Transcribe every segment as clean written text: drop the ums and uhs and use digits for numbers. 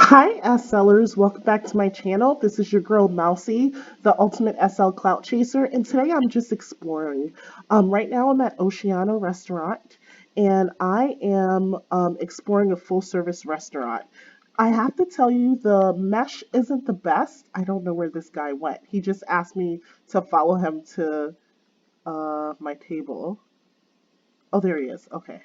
Hi, S sellers. Welcome back to my channel. This is your girl Mousy, the ultimate SL clout chaser, and today I'm just exploring. Right now I'm at Oceano Restaurant, and I am exploring a full service restaurant. I have to tell you, the mesh isn't the best. I don't know where this guy went. He just asked me to follow him to my table. Oh, there he is. Okay.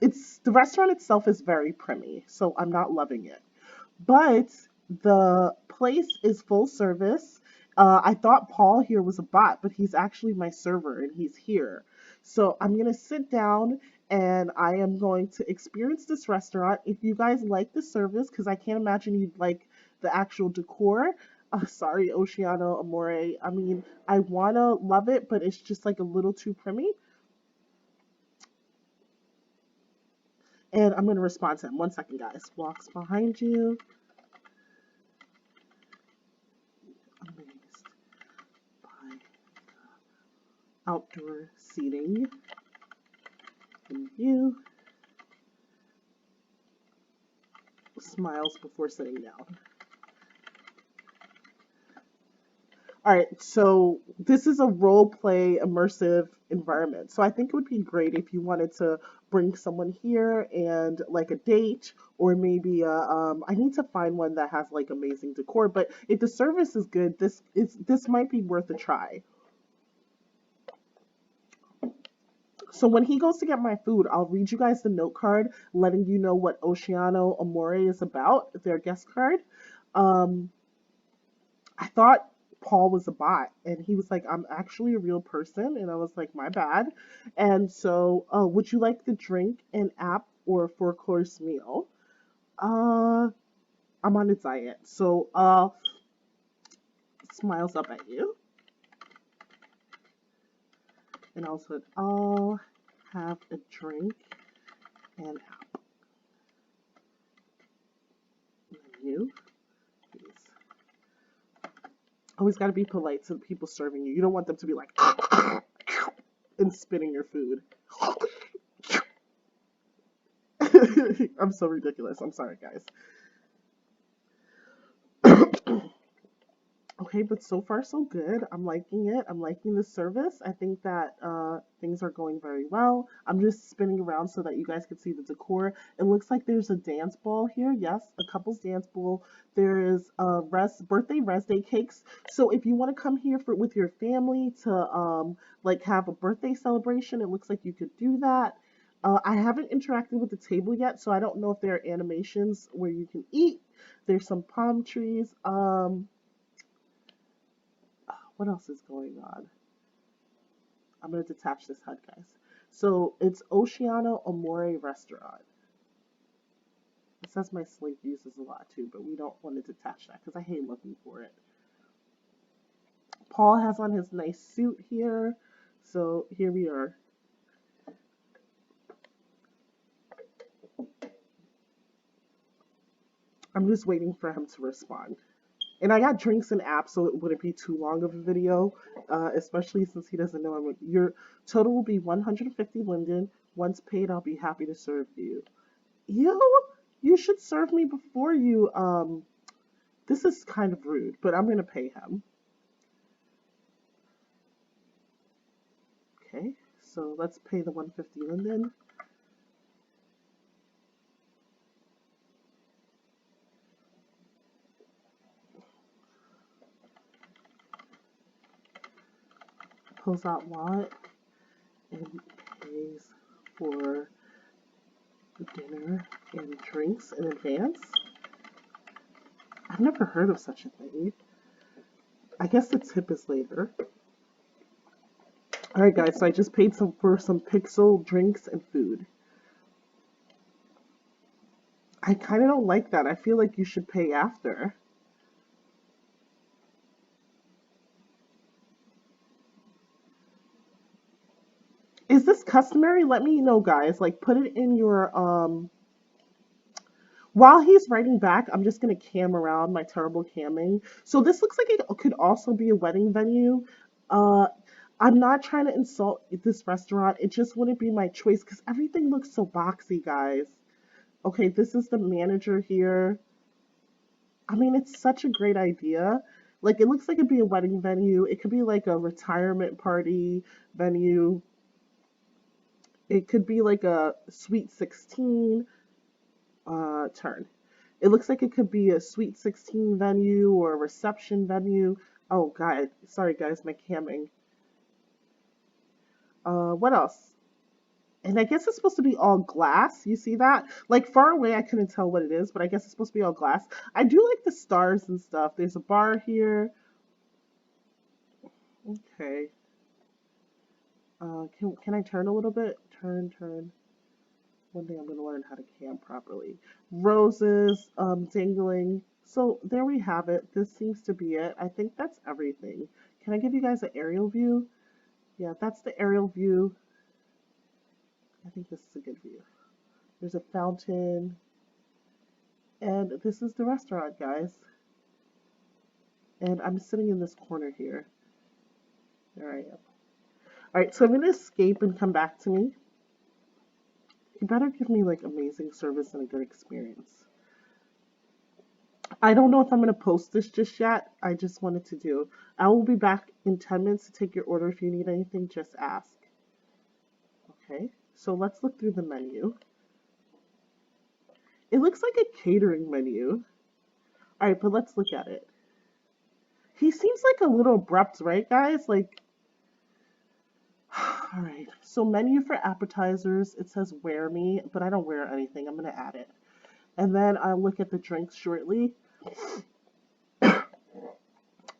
It's the restaurant itself is very primmy, so I'm not loving it. But the place is full service. I thought Paul here was a bot, but he's actually my server and he's here. So I'm gonna sit down and I am going to experience this restaurant. If you guys like the service, because I can't imagine you'd like the actual decor. Sorry, Oceano Amore. I mean, I wanna love it, but it's just like a little too primmy. And I'm going to respond to him. One second, guys. Walks behind you. Amazed by outdoor seating and view. Smiles before sitting down. All right, so this is a role play immersive environment. So I think it would be great if you wanted to bring someone here and like a date or maybe I need to find one that has like amazing decor, but if the service is good, this might be worth a try. So when he goes to get my food, I'll read you guys the note card letting you know what Oceano Amore is about, their guest card. Um, I thought Paul was a bot, and he was like, I'm actually a real person. And I was like, my bad. And so, would you like the drink, an app, or a four-course meal? Uh, I'm on a diet. So, smiles up at you. And also, I'll have a drink and app menu. Please. Always got to be polite to the people serving you. You don't want them to be like and spitting your food. I'm so ridiculous. I'm sorry, guys. Okay, but so far so good. I'm liking it. I'm liking the service. I think that things are going very well. I'm just spinning around so that you guys can see the decor. It looks like there's a dance ball here. Yes, a couple's dance ball. There is res day cakes. So if you want to come here for with your family to like have a birthday celebration, it looks like you could do that. I haven't interacted with the table yet, so I don't know if there are animations where you can eat. There's some palm trees. What else is going on? I'm going to detach this HUD, guys. So it's Oceano Amore Restaurant. It says my slave uses a lot too, but we don't want to detach that because I hate looking for it. Paul has on his nice suit here. So here we are. I'm just waiting for him to respond. And I got drinks and apps, so it wouldn't be too long of a video, especially since he doesn't know your total will be 150 linden. Once paid, I'll be happy to serve you. Yo, you should serve me before you. This is kind of rude, but I'm gonna pay him. Okay, so let's pay the 150 linden. Pulls out wallet and pays for dinner and drinks in advance. I've never heard of such a thing. I guess the tip is later. All right, guys. So I just paid for some pixel drinks and food. I kind of don't like that. I feel like you should pay after. Is this customary? Let me know, guys. Like, put it in your While he's writing back, I'm just gonna cam around my terrible camming. So this looks like it could also be a wedding venue. Uh, I'm not trying to insult this restaurant. It just wouldn't be my choice because everything looks so boxy, guys. Okay, this is the manager here. I mean, it's such a great idea. Like, it looks like it'd be a wedding venue. It could be like a retirement party venue. It could be like a sweet 16 turn. It looks like it could be a sweet 16 venue or a reception venue. Oh, God. Sorry, guys, my camming. What else? And I guess it's supposed to be all glass. You see that? Like far away, I couldn't tell what it is, but I guess it's supposed to be all glass. I do like the stars and stuff. There's a bar here. Okay. Can I turn a little bit? Turn. One day I'm gonna learn how to cam properly. Roses, dangling. So there we have it. This seems to be it. I think that's everything. Can I give you guys an aerial view? Yeah, that's the aerial view. I think this is a good view. There's a fountain. And this is the restaurant, guys. And I'm sitting in this corner here. There I am. Alright, so I'm going to escape and come back to me. You better give me, like, amazing service and a good experience. I don't know if I'm going to post this just yet. I just wanted to do. I will be back in 10 minutes to take your order. If you need anything, just ask. Okay, so let's look through the menu. It looks like a catering menu. Alright, but let's look at it. He seems like a little abrupt, right, guys? Like, all right. So menu for appetizers. It says wear me, but I don't wear anything. I'm gonna add it, and then I'll look at the drinks shortly. All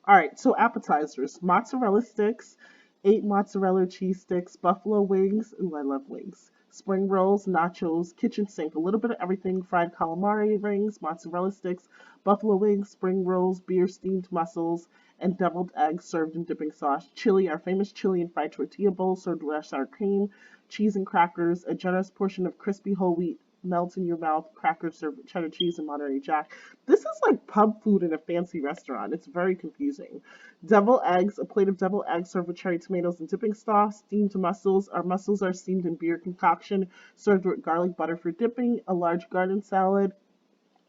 right. So appetizers: mozzarella sticks, 8 mozzarella cheese sticks, buffalo wings. Ooh, I love wings. Spring rolls, nachos, kitchen sink, a little bit of everything, fried calamari rings, mozzarella sticks, buffalo wings, spring rolls, beer steamed mussels, and deviled eggs served in dipping sauce, chili, our famous chili and fried tortilla bowl served with sour cream, cheese and crackers, a generous portion of crispy whole wheat melt in your mouth, crackers served with cheddar cheese and Monterey Jack. This is like pub food in a fancy restaurant. It's very confusing. Devil eggs, a plate of devil eggs served with cherry tomatoes and dipping sauce, steamed mussels. Our mussels are steamed in beer concoction, served with garlic butter for dipping, a large garden salad,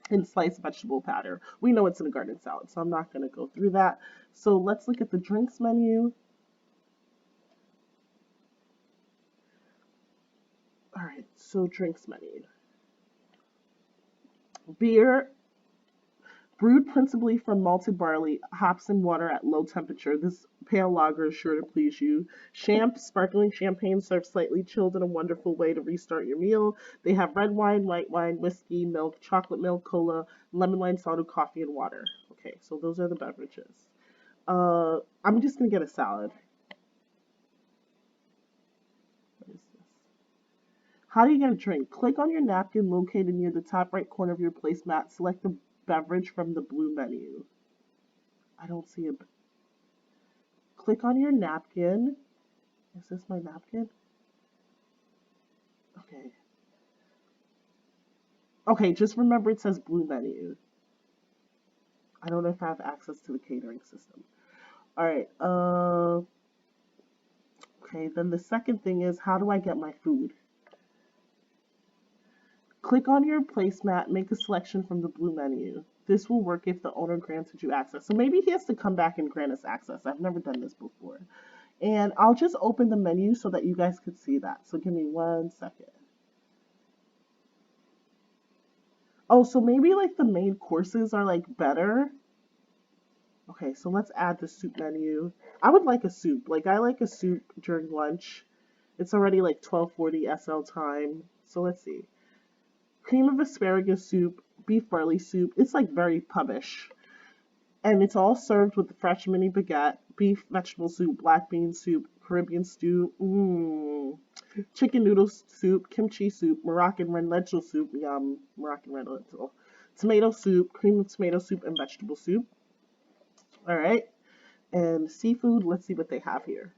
and sliced vegetable batter. We know it's in a garden salad, so I'm not going to go through that. So let's look at the drinks menu. All right, so drinks menu. Beer, brewed principally from malted barley, hops, and water at low temperature. This pale lager is sure to please you. Sparkling champagne served slightly chilled in a wonderful way to restart your meal. They have red wine, white wine, whiskey, milk, chocolate milk, cola, lemon lime soda, coffee, and water. Okay, so those are the beverages. I'm just gonna get a salad. What is this? How do you get a drink? Click on your napkin located near the top right corner of your placemat. Select the beverage from the blue menu. I don't see a. Click on your napkin. Is this my napkin? Okay. Okay, just remember it says blue menu. I don't know if I have access to the catering system. All right. Okay, then the second thing is how do I get my food? Click on your placemat, make a selection from the blue menu. This will work if the owner granted you access. So maybe he has to come back and grant us access. I've never done this before. And I'll just open the menu so that you guys could see that. So give me 1 second. Oh, so maybe like the main courses are like better. Okay, so let's add the soup menu. I would like a soup. Like I like a soup during lunch. It's already like 12:40 SL time. So let's see. Cream of asparagus soup, beef barley soup. It's like very pubish. And it's all served with the fresh mini baguette, beef vegetable soup, black bean soup, Caribbean stew, chicken noodle soup, kimchi soup, Moroccan red lentil soup, yum, Moroccan red lentil, tomato soup, cream of tomato soup, and vegetable soup. All right. And seafood, let's see what they have here.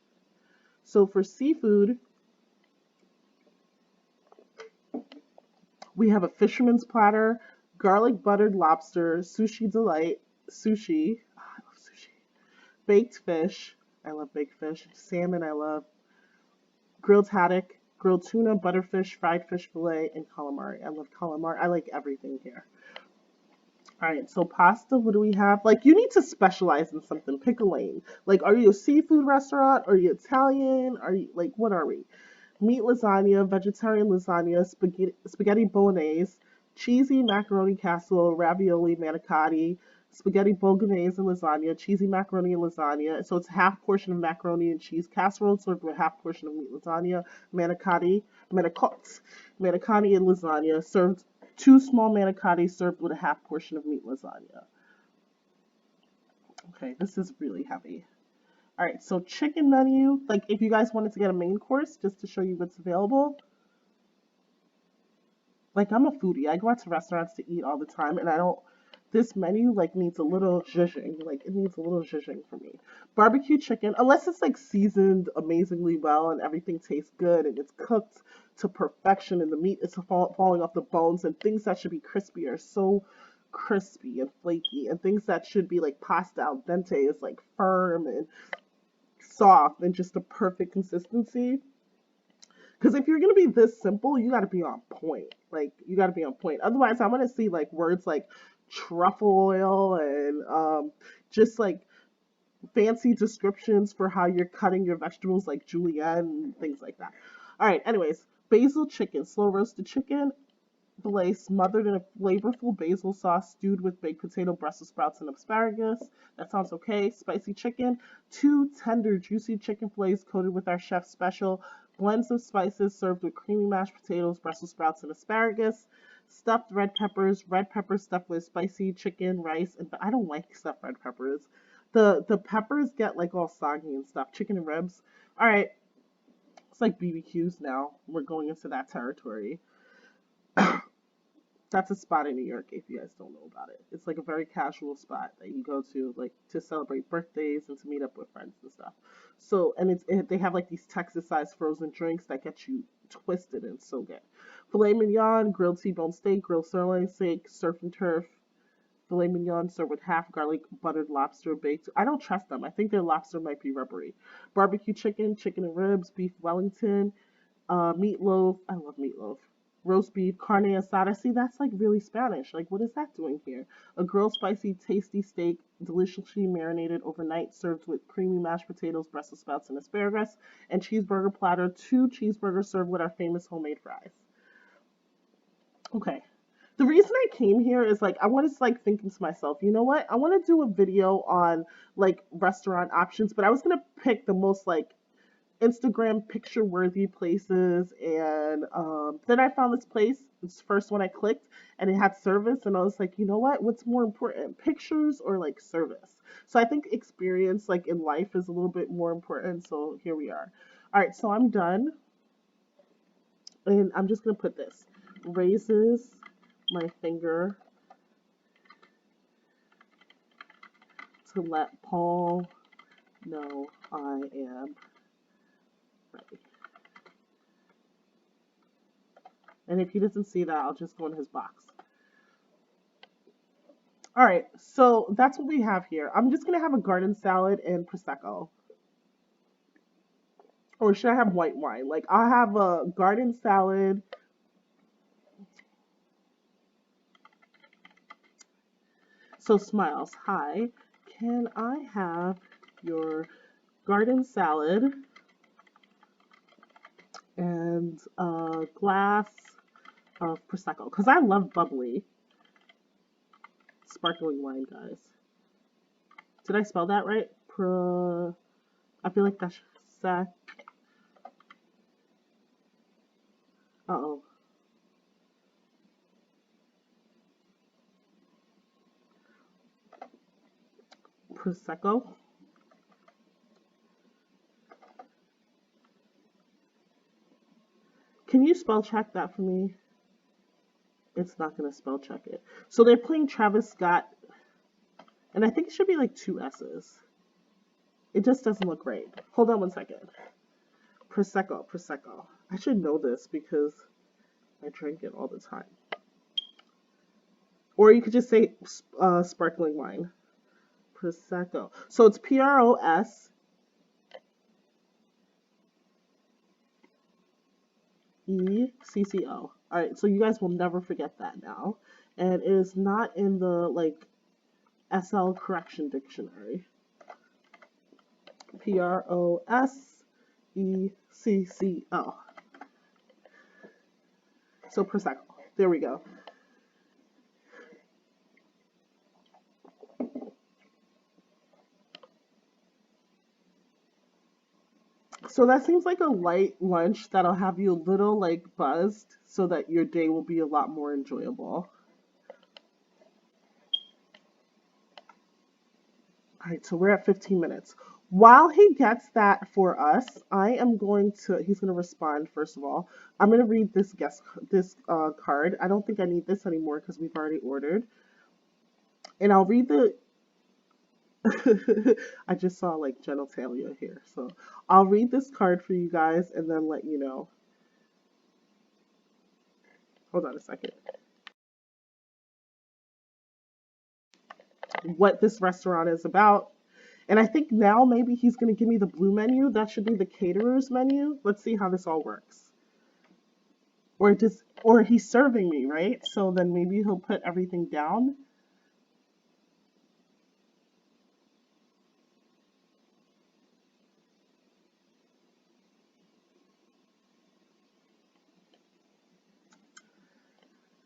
So for seafood, we have a fisherman's platter, garlic buttered lobster, sushi delight, sushi, oh, I love sushi, baked fish, I love baked fish. Salmon, I love. Grilled haddock, grilled tuna, butterfish, fried fish fillet, and calamari. I love calamari. I like everything here. All right, so pasta, what do we have? Like, you need to specialize in something. Pick a lane. Like, are you a seafood restaurant? Are you Italian? Are you, like, what are we? Meat lasagna, vegetarian lasagna, spaghetti bolognese, cheesy macaroni casserole, ravioli manicotti, spaghetti bolognese and lasagna, cheesy macaroni and lasagna. So it's half portion of macaroni and cheese casserole served with half portion of meat lasagna, manicotti and lasagna served two small manicotti served with a half portion of meat lasagna. Okay, this is really heavy. All right, so chicken menu, like if you guys wanted to get a main course just to show you what's available, like I'm a foodie. I go out to restaurants to eat all the time and I don't this menu like needs a little zhuzhing. Like it needs a little zhuzhing for me. Barbecue chicken, unless it's like seasoned amazingly well and everything tastes good and it's cooked to perfection and the meat is falling off the bones and things that should be crispy are so crispy and flaky and things that should be like pasta al dente is like firm and soft and just the perfect consistency. Because if you're gonna be this simple, you gotta be on point. Like you gotta be on point. Otherwise, I want to see like words like truffle oil and just like fancy descriptions for how you're cutting your vegetables, like julienne and things like that. All right. Anyways, basil chicken, slow roasted chicken fillet smothered in a flavorful basil sauce, stewed with baked potato, Brussels sprouts, and asparagus. That sounds okay. Spicy chicken. Two tender, juicy chicken fillets coated with our chef's special blends of spices served with creamy mashed potatoes, Brussels sprouts, and asparagus. Stuffed red peppers stuffed with spicy chicken, rice, and I don't like stuffed red peppers. The peppers get like all soggy and stuff. Chicken and ribs. All right, it's like BBQs now. We're going into that territory. That's a spot in New York if you guys don't know about it. It's like a very casual spot that you go to like to celebrate birthdays and to meet up with friends and stuff. So and they have like these Texas-sized frozen drinks that get you twisted and so good. Filet mignon, grilled T-bone steak, grilled sirloin steak, surf and turf. Filet mignon served with half garlic buttered lobster baked. I don't trust them. I think their lobster might be rubbery. Barbecue chicken, chicken and ribs, beef Wellington, meatloaf. I love meatloaf. Roast beef, carne asada. See, that's like really Spanish. Like, what is that doing here? A grilled, spicy, tasty steak, deliciously marinated overnight, served with creamy mashed potatoes, Brussels sprouts, and asparagus. And cheeseburger platter, two cheeseburgers served with our famous homemade fries. Okay. The reason I came here is like I wanted to like thinking to myself, you know what? I want to do a video on like restaurant options, but I was gonna pick the most like Instagram picture worthy places and then I found this place. It's the first one I clicked and it had service and I was like, you know what? What's more important, pictures or like service? So I think experience like in life is a little bit more important. So here we are. All right, so I'm done and I'm just gonna put this. Raises my finger to let Paul know I am ready. And if he doesn't see that, I'll just go in his box. All right, so that's what we have here. I'm just gonna have a garden salad and prosecco, or should I have white wine? Like I'll have a garden salad. So Smiles, hi. Can I have your garden salad and a glass of prosecco? Because I love bubbly sparkling wine, guys. Did I spell that right? I feel like that's sec. Uh-oh. Prosecco. Can you spell check that for me? It's not going to spell check it. So they're playing Travis Scott, and I think it should be like two S's. It just doesn't look right. Hold on one second. Prosecco, Prosecco. I should know this because I drink it all the time. Or you could just say sparkling wine. Prosecco. So it's Prosecco. ECCO. All right, so you guys will never forget that now. And it is not in the like SL correction dictionary. PROSECCO. So Prosecco. There we go. So that seems like a light lunch that'll have you a little like buzzed so that your day will be a lot more enjoyable. All right, so we're at 15 minutes. While he gets that for us, he's going to respond first of all. I'm going to read this card. I don't think I need this anymore because we've already ordered. And I'll read the, I just saw like genitalia here. So I'll read this card for you guys and then let you know. Hold on a second. What this restaurant is about. And I think now maybe he's going to give me the blue menu. That should be the caterer's menu. Let's see how this all works. Or he's serving me, right? So then maybe he'll put everything down.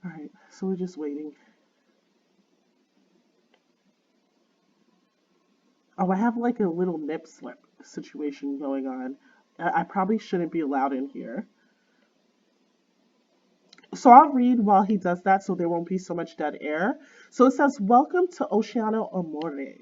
All right, so we're just waiting. Oh, I have like a little nip slip situation going on. I probably shouldn't be allowed in here. So I'll read while he does that so there won't be so much dead air. So it says, Welcome to Oceano Amore.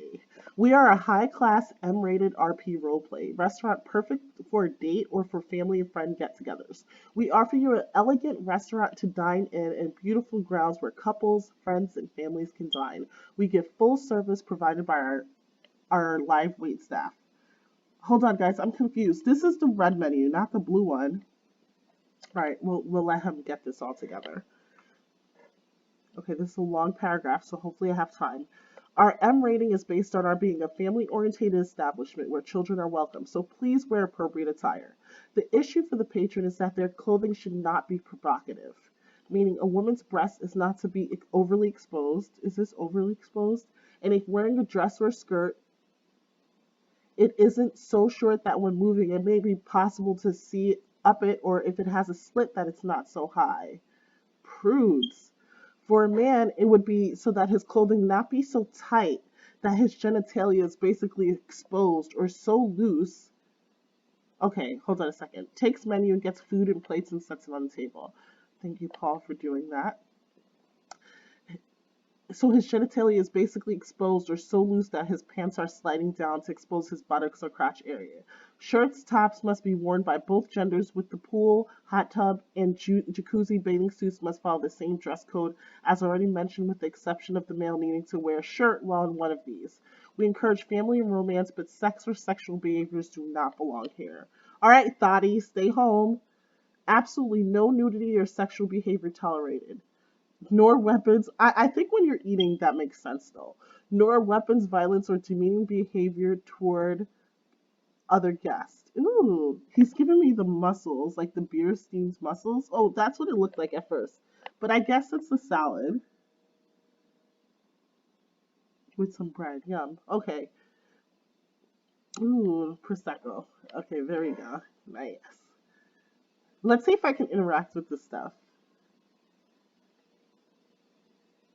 We are a high class M rated RP roleplay restaurant perfect for a date or for family and friend get togethers. We offer you an elegant restaurant to dine in and beautiful grounds where couples, friends, and families can dine. We give full service provided by our live wait staff. Hold on, guys, I'm confused. This is the red menu, not the blue one. All right, we'll let him get this all together. Okay, this is a long paragraph, so hopefully I have time. Our M rating is based on our being a family-oriented establishment where children are welcome, so please wear appropriate attire. The issue for the patron is that their clothing should not be provocative, meaning a woman's breast is not to be overly exposed. Is this overly exposed? And if wearing a dress or a skirt, it isn't so short that when moving it may be possible to see up it, or if it has a slit that it's not so high. Prudes. For a man, it would be so that his clothing not be so tight that his genitalia is basically exposed or so loose. Okay, hold on a second. Takes menu and gets food and plates and sets it on the table. Thank you, Paul, for doing that. So his genitalia is basically exposed or so loose that his pants are sliding down to expose his buttocks or crotch area. Shirts, tops must be worn by both genders with the pool, hot tub, and jacuzzi bathing suits must follow the same dress code as already mentioned with the exception of the male needing to wear a shirt while in one of these. We encourage family and romance, but sex or sexual behaviors do not belong here. All right, thotties, stay home. Absolutely no nudity or sexual behavior tolerated nor weapons. I think when you're eating, that makes sense though. Nor weapons, violence, or demeaning behavior toward other guests. Ooh, he's giving me the mussels, like the beer steams mussels. Oh, that's what it looked like at first. But I guess it's the salad with some bread. Yum. Okay. Ooh, prosecco. Okay, there we go. Nice. Let's see if I can interact with this stuff.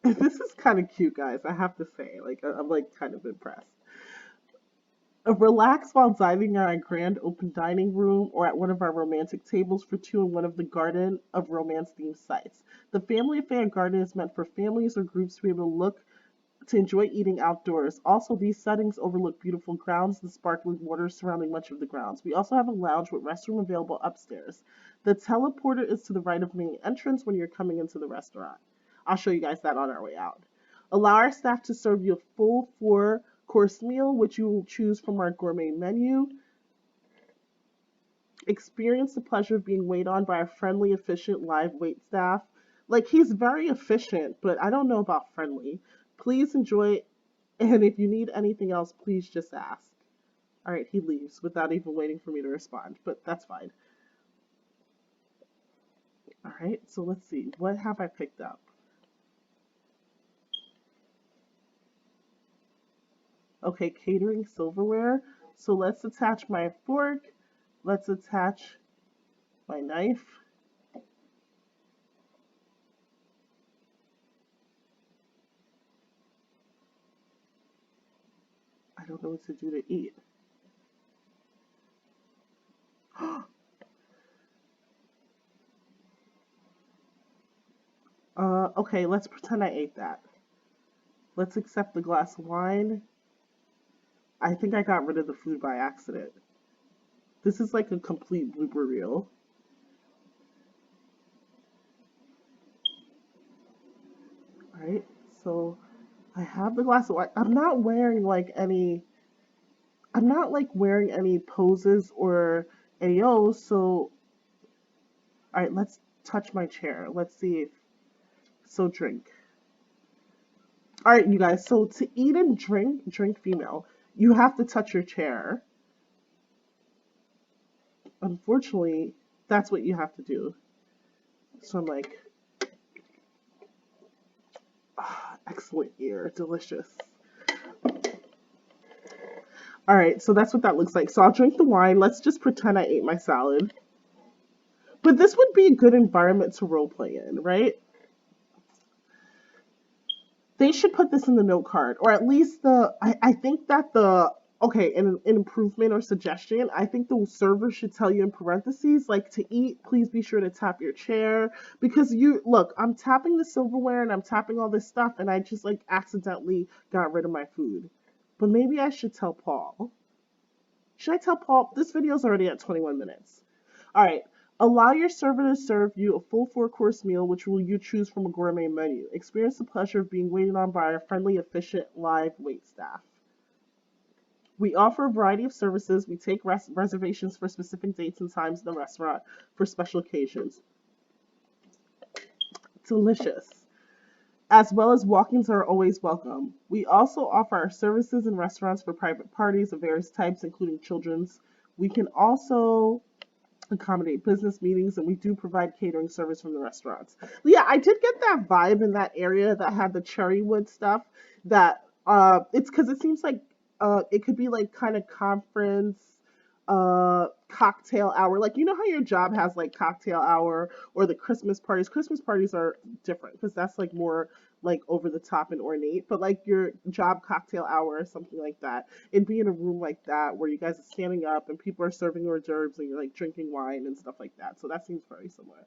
This is kind of cute, guys. I have to say, like, I'm like kind of impressed. Relax while dining in our grand open dining room or at one of our romantic tables for two in one of the garden of romance themed sites. The family affair garden is meant for families or groups to be able to enjoy eating outdoors. Also, these settings overlook beautiful grounds and sparkling water surrounding much of the grounds. We also have a lounge with restroom available upstairs. The teleporter is to the right of main entrance when you're coming into the restaurant. I'll show you guys that on our way out. Allow our staff to serve you a full four-course meal, which you will choose from our gourmet menu. Experience the pleasure of being waited on by a friendly, efficient live wait staff. Like, he's very efficient, but I don't know about friendly. Please enjoy it, and if you need anything else, please just ask. All right, he leaves without even waiting for me to respond, but that's fine. Alright, so let's see. What have I picked up? Okay, catering silverware. So let's attach my fork. Let's attach my knife. I don't know what to do to eat. Okay, let's pretend I ate that. Let's accept the glass of wine. I think I got rid of the food by accident. This is like a complete blooper reel. Alright, so I have the glass of wine. I'm not like wearing any poses or AOs, so alright, let's touch my chair. Let's see if, so drink. Alright, you guys, so to eat and drink female, you have to touch your chair. Unfortunately, that's what you have to do. So I'm like, excellent ear, delicious. All right, so that's what that looks like. So I'll drink the wine. Let's just pretend I ate my salad. But this would be a good environment to role play in, right? They should put this in the note card, or at least I think that okay, an improvement or suggestion. I think the server should tell you in parentheses, like to eat, please be sure to tap your chair because you look. I'm tapping the silverware and I'm tapping all this stuff, and I just like accidentally got rid of my food. But maybe I should tell Paul. Should I tell Paul? This video is already at 21 minutes. All right. Allow your server to serve you a full four-course meal, which will you choose from a gourmet menu. Experience the pleasure of being waited on by our friendly, efficient, live wait staff. We offer a variety of services. We take reservations for specific dates and times in the restaurant for special occasions. Delicious. As well as walk-ins are always welcome. We also offer our services in restaurants for private parties of various types, including children's. We can also accommodate business meetings, and we do provide catering service from the restaurants. Yeah, I did get that vibe in that area that had the cherry wood stuff. That it's because it seems like it could be like kind of conference cocktail hour. Like you know how your job has like cocktail hour or the Christmas parties. Christmas parties are different because that's like more like over the top and ornate. But like your job cocktail hour or something like that, it'd be in a room like that where you guys are standing up and people are serving hors d'oeuvres and you're like drinking wine and stuff like that. So that seems very similar.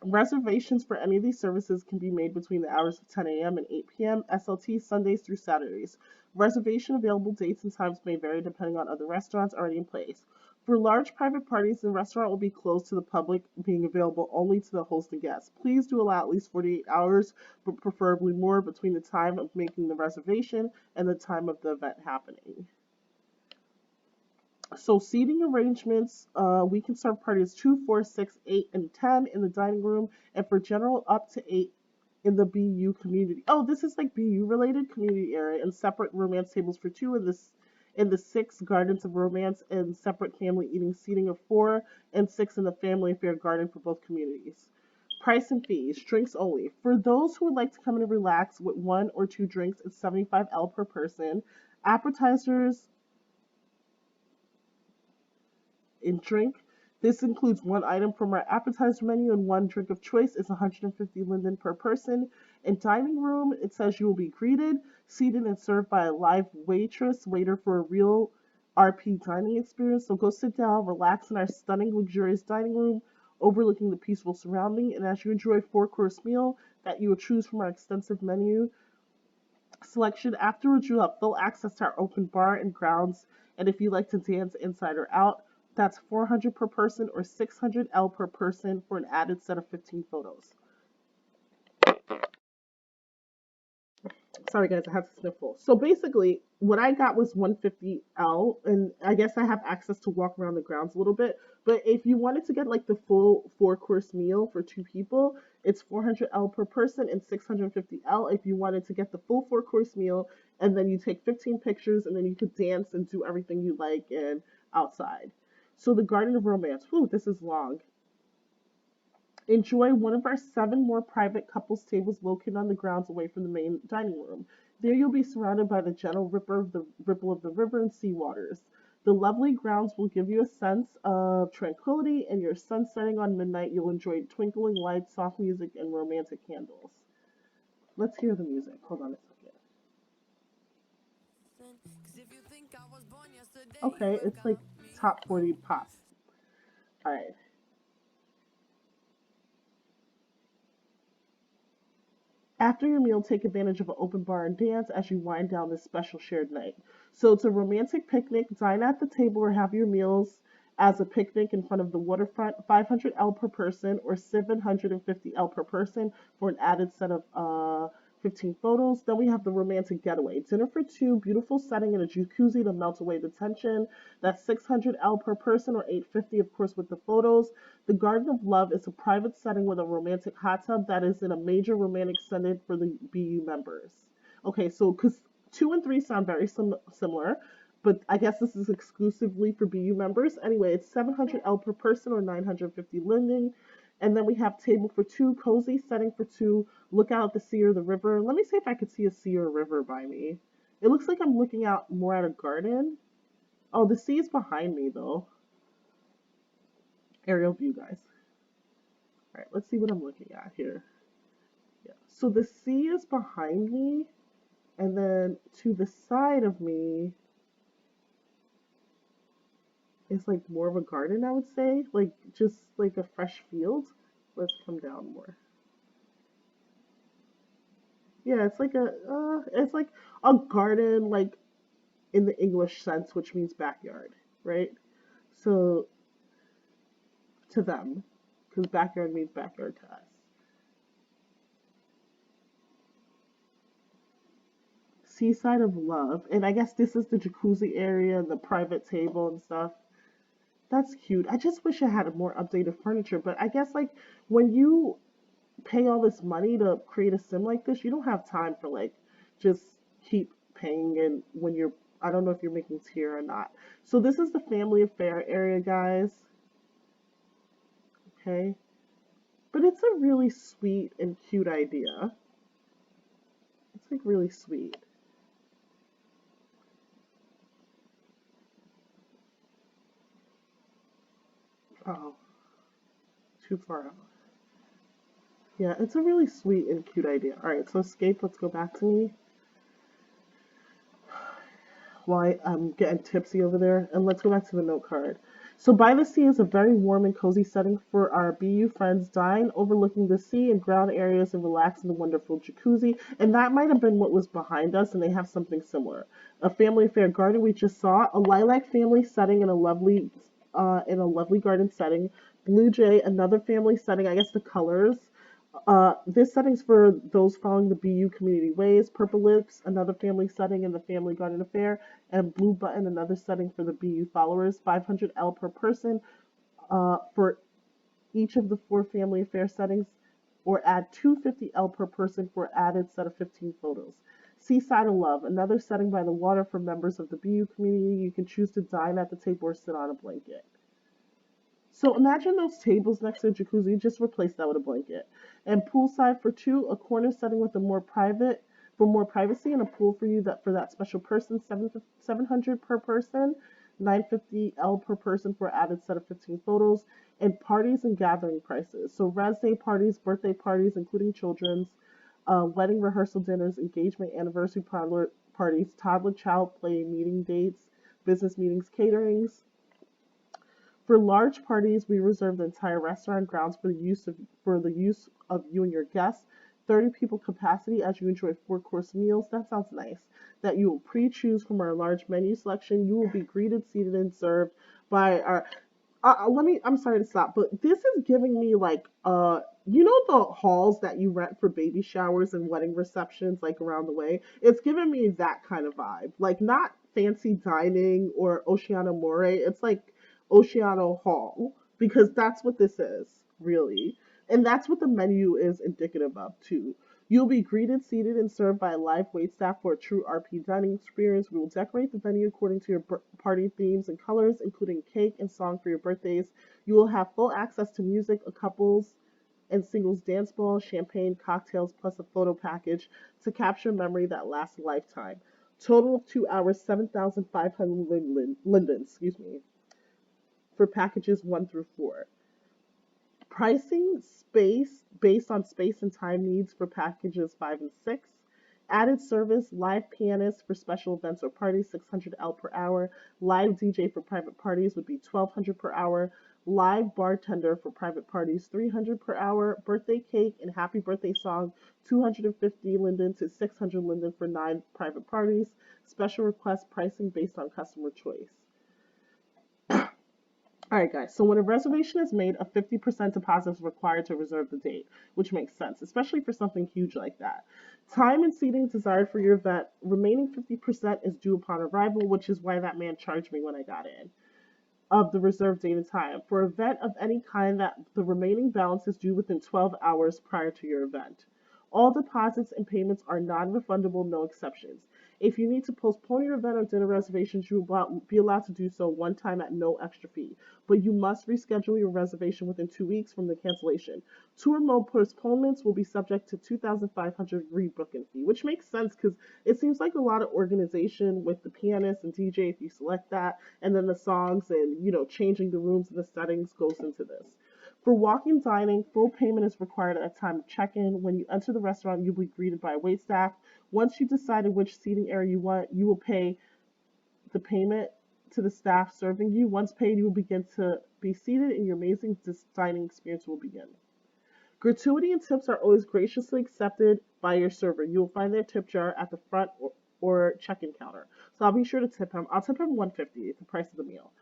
Reservations for any of these services can be made between the hours of 10 a.m. and 8 p.m. SLT Sundays through Saturdays. Reservation available dates and times may vary depending on other restaurants already in place. For large private parties, the restaurant will be closed to the public, being available only to the host and guests. Please do allow at least 48 hours, but preferably more, between the time of making the reservation and the time of the event happening. So seating arrangements, we can serve parties 2, 4, 6, 8, and 10 in the dining room, and for general up to 8 in the BU community. Oh, this is like BU related community area, and separate romance tables for 2 in the 6 gardens of romance, and separate family eating seating of 4 and 6 in the family affair garden for both communities. Price and fees, drinks only. For those who would like to come in and relax with 1 or 2 drinks, it's 75L per person. Appetizers in drink. This includes 1 item from our appetizer menu and 1 drink of choice. It's 150 linden per person. In dining room, it says you will be greeted, seated, and served by a live waiter for a real RP dining experience. So go sit down, relax in our stunning, luxurious dining room, overlooking the peaceful surrounding. And as you enjoy a 4-course meal that you will choose from our extensive menu selection, afterwards you'll have full access to our open bar and grounds. And if you like to dance inside or out, that's 400 per person or 600L per person for an added set of 15 photos. Sorry guys, I have to sniffle. So basically, what I got was 150L, and I guess I have access to walk around the grounds a little bit. But if you wanted to get like the full 4-course meal for 2 people, it's 400L per person and 650L if you wanted to get the full 4-course meal, and then you take 15 pictures, and then you could dance and do everything you like and outside. So the Garden of Romance. Whew, this is long. Enjoy one of our 7 more private couples tables located on the grounds away from the main dining room. There you'll be surrounded by the gentle ripple of the river and sea waters. The lovely grounds will give you a sense of tranquility, and your sun setting on midnight, you'll enjoy twinkling lights, soft music, and romantic candles. Let's hear the music. Hold on a second. Okay, it's like top 40 pop. All right. After your meal, take advantage of an open bar and dance as you wind down this special shared night. So it's a romantic picnic. Dine at the table or have your meals as a picnic in front of the waterfront. 500L per person or 750L per person for an added set of 15 photos. Then we have the romantic getaway. Dinner for two, beautiful setting in a jacuzzi to melt away the tension. That's 600L per person or 850, of course, with the photos. The Garden of Love is a private setting with a romantic hot tub that is in a major romantic setting for the BU members. Okay, so because 2 and 3 sound very similar, but I guess this is exclusively for BU members. Anyway, it's 700L per person or 950 lending. And then we have table for two, cozy setting for two, look out at the sea or the river. Let me see if I could see a sea or a river by me. It looks like I'm looking out more at a garden. Oh, the sea is behind me though. Aerial view, guys. All right, let's see what I'm looking at here. Yeah. So the sea is behind me, and then to the side of me is like more of a garden, I would say, like just like a fresh field. Let's come down more. Yeah, it's like a garden, like in the English sense, which means backyard, right? So to them, because backyard means backyard to us. Seaside of Love, and I guess this is the jacuzzi area, the private table and stuff. That's cute. I just wish I had more updated furniture, but I guess like when you pay all this money to create a sim like this, you don't have time for like just keep paying and when you're I don't know if you're making tier or not. So this is the family affair area, guys. Okay. But it's a really sweet and cute idea. It's like really sweet. Oh, too far out. Yeah, it's a really sweet and cute idea. All right, so escape. Let's go back to me. Why I'm getting tipsy over there. And let's go back to the note card. So by the sea is a very warm and cozy setting for our BU friends. Dine overlooking the sea and ground areas and relax in the wonderful jacuzzi. And that might have been what was behind us, and they have something similar. A family affair garden we just saw, a lilac family setting in a lovely garden setting. Blue Jay, another family setting. I guess the colors this setting's for those following the BU community ways. Purple Lips, another family setting in the Family Garden Affair, and Blue Button, another setting for the BU followers. 500L per person for each of the 4 family affair settings, or add 250L per person for added set of 15 photos. Seaside of Love, another setting by the water for members of the BU community. You can choose to dine at the table or sit on a blanket. So imagine those tables next to a jacuzzi, just replace that with a blanket. And poolside for two, a corner setting with a more private for more privacy and a pool for you that for that special person, 700 per person, 950L per person for added set of 15 photos, and parties and gathering prices. So res day parties, birthday parties, including children's, wedding rehearsal dinners, engagement, anniversary parties, toddler child play meeting dates, business meetings, caterings, for large parties, we reserve the entire restaurant grounds for the use of you and your guests. 30 people capacity as you enjoy 4 course meals. That sounds nice. That you will pre-choose from our large menu selection. You will be greeted, seated, and served by our. Let me. I'm sorry to stop, but this is giving me like you know the halls that you rent for baby showers and wedding receptions, like around the way. It's giving me that kind of vibe. Like not fancy dining or Oceano Amore. It's like Oceano Hall because that's what this is, really. And that's what the menu is indicative of, too. You'll be greeted, seated, and served by a live waitstaff for a true RP dining experience. We will decorate the venue according to your party themes and colors, including cake and song for your birthdays. You will have full access to music, a couple's and singles dance ball, champagne, cocktails, plus a photo package to capture memory that lasts a lifetime. Total of 2 hours, 7,500 lindens, excuse me, for packages 1 through 4. Pricing space based on space and time needs for packages 5 and 6. Added service, live pianist for special events or parties, 600 L per hour. Live DJ for private parties would be 1,200 per hour. Live bartender for private parties, 300 per hour. Birthday cake and happy birthday song, 250 linden to 600 linden for 9 private parties. Special request pricing based on customer choice. All right, guys. So when a reservation is made, a 50% deposit is required to reserve the date, which makes sense, especially for something huge like that. Time and seating desired for your event, remaining 50% is due upon arrival, which is why that man charged me when I got in, of the reserved date and time. For an event of any kind, that the remaining balance is due within 12 hours prior to your event. All deposits and payments are non-refundable, no exceptions. If you need to postpone your event or dinner reservations, you will be allowed to do so one time at no extra fee. But you must reschedule your reservation within 2 weeks from the cancellation. 2 or more postponements will be subject to 2,500 rebooking fee, which makes sense because it seems like a lot of organization with the pianist and DJ if you select that, and then the songs and changing the rooms and the settings goes into this. For walk-in dining, full payment is required at the time of check-in. When you enter the restaurant, you'll be greeted by a waitstaff. Once you decided which seating area you want, you will pay the payment to the staff serving you. Once paid, you will begin to be seated and your amazing dining experience will begin. Gratuity and tips are always graciously accepted by your server. You will find their tip jar at the front or check-in counter. So I'll be sure to tip him. I'll tip him $150, the price of the meal.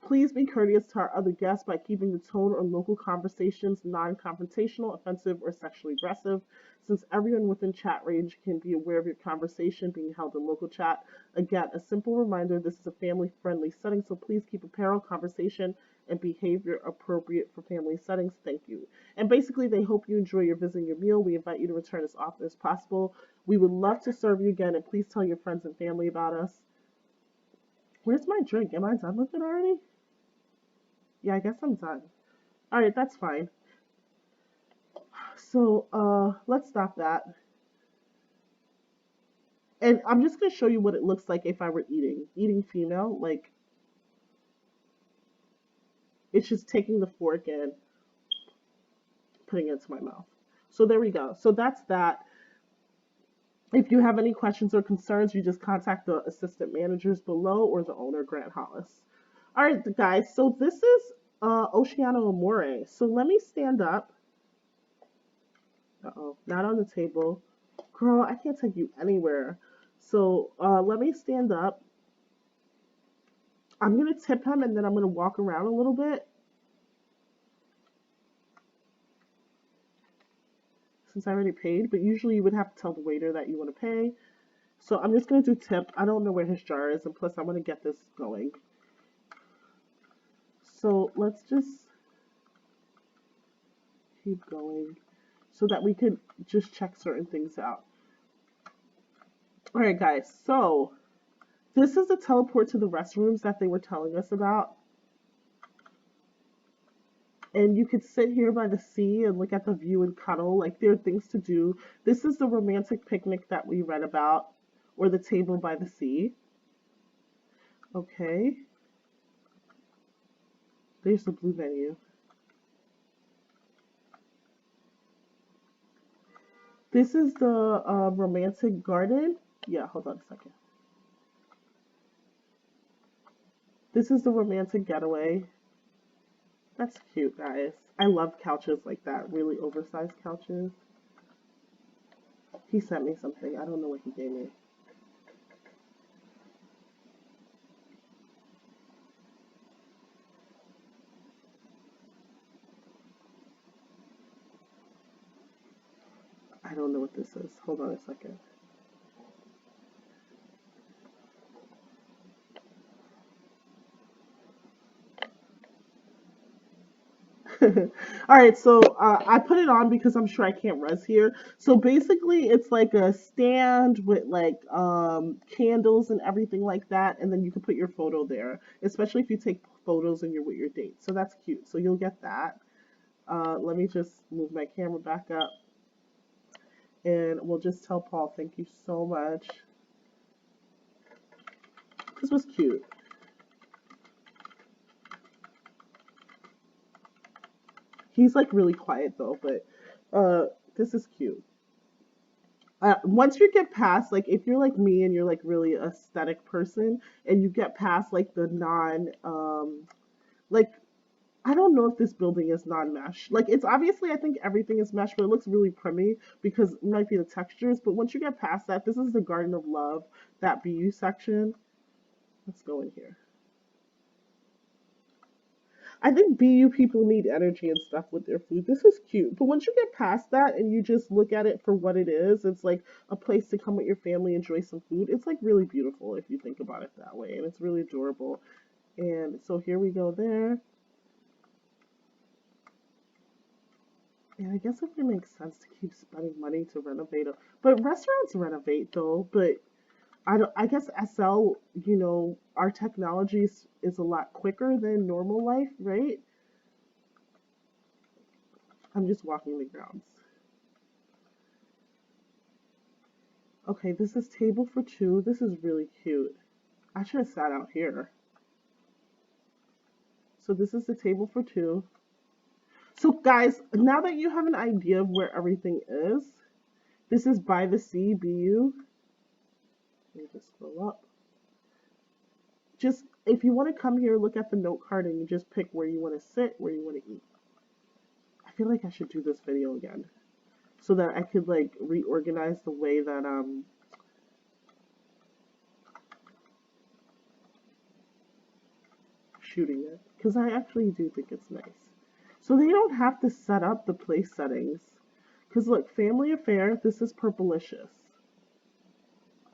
Please be courteous to our other guests by keeping the tone or local conversations non-confrontational, offensive, or sexually aggressive. Since everyone within chat range can be aware of your conversation being held in local chat, again, a simple reminder, this is a family-friendly setting, so please keep apparel, conversation, and behavior appropriate for family settings. Thank you. And basically, they hope you enjoy your visit and your meal. We invite you to return as often as possible. We would love to serve you again, and please tell your friends and family about us. Where's my drink? Am I done with it already? Yeah, I guess I'm done. All right, that's fine. So, let's stop that. And I'm just gonna show you what it looks like if I were eating female. Like, it's just taking the fork and putting it into my mouth. So there we go. So that's that. If you have any questions or concerns, you just contact the assistant managers below or the owner, Grant Hollis. All right, guys. So this is Oceano Amore. So let me stand up. Uh-oh, not on the table. Girl, I can't take you anywhere. So let me stand up. I'm going to tip him and then I'm going to walk around a little bit. Since I already paid, but usually you would have to tell the waiter that you want to pay. So I'm just going to do tip. I don't know where his jar is, and plus I want to get this going. So let's just keep going so that we could just check certain things out. All right, guys. So this is a teleport to the restrooms that they were telling us about. And you could sit here by the sea and look at the view and cuddle. Like, there are things to do. This is the romantic picnic that we read about, or the table by the sea. Okay. There's the blue menu. This is the romantic garden. Yeah, hold on a second. This is the romantic getaway. That's cute, guys. I love couches like that, really oversized couches. He sent me something. I don't know what he gave me. I don't know what this is. Hold on a second. All right, so I put it on because I'm sure I can't res here. So basically, it's like a stand with like candles and everything like that, and then you can put your photo there, especially if you take photos and you're with your date. So that's cute. So you'll get that. Let me just move my camera back up, and we'll just tell Paul thank you so much. This was cute. He's like really quiet though, but this is cute. Once you get past, like, if you're like me and you're like really aesthetic person, and you get past like the non, like, I don't know if this building is non-mesh. Like, it's obviously, I think everything is mesh, but it looks really primmy because it might be the textures. But once you get past that, this is the Garden of Love, that BU section. Let's go in here. I think BU people need energy and stuff with their food. This is cute. But once you get past that and you just look at it for what it is, it's like a place to come with your family, enjoy some food. It's like really beautiful if you think about it that way. And it's really adorable. And so here we go there. And I guess if it makes sense to keep spending money to renovate it. But restaurants renovate though. But I guess SL, our technology is a lot quicker than normal life, right? I'm just walking the grounds. Okay, this is table for two. This is really cute. I should have sat out here. So this is the table for two. So guys, now that you have an idea of where everything is, this is by the sea, BU. Let me just scroll up. Just, if you want to come here, look at the note card and you just pick where you want to sit, where you want to eat. I feel like I should do this video again so that I could like reorganize the way that shooting it, because I actually do think it's nice. So they don't have to set up the place settings. Because look, family affair, this is purplicious.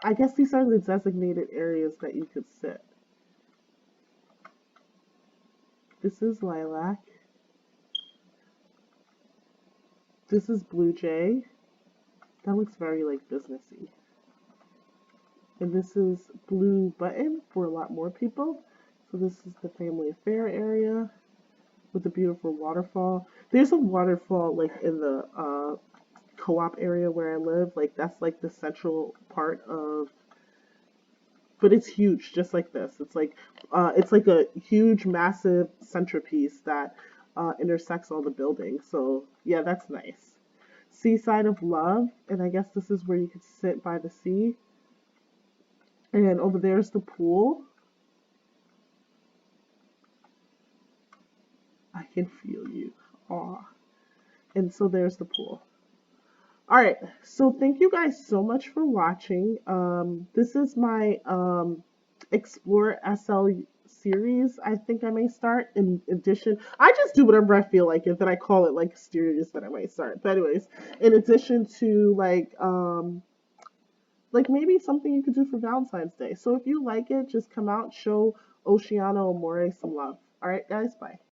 I guess these are the designated areas that you could sit. This is lilac. This is blue jay. That looks very like businessy. And this is blue button for a lot more people. So this is the family affair area with the beautiful waterfall. There's a waterfall like in the co-op area where I live. Like that's like the central part of, but it's huge, just like this. It's like a huge, massive centerpiece that intersects all the buildings. So yeah, that's nice. Seaside of Love, and I guess this is where you could sit by the sea. And over there's the pool. I can feel you. Aw. And so there's the pool. All right. So thank you guys so much for watching. This is my Explore SL series. I think I may start in addition. I just do whatever I feel like, and then I call it like series that I might start. But anyways, in addition to like maybe something you could do for Valentine's Day. So if you like it, just come out, show Oceano Amore some love. All right, guys, bye.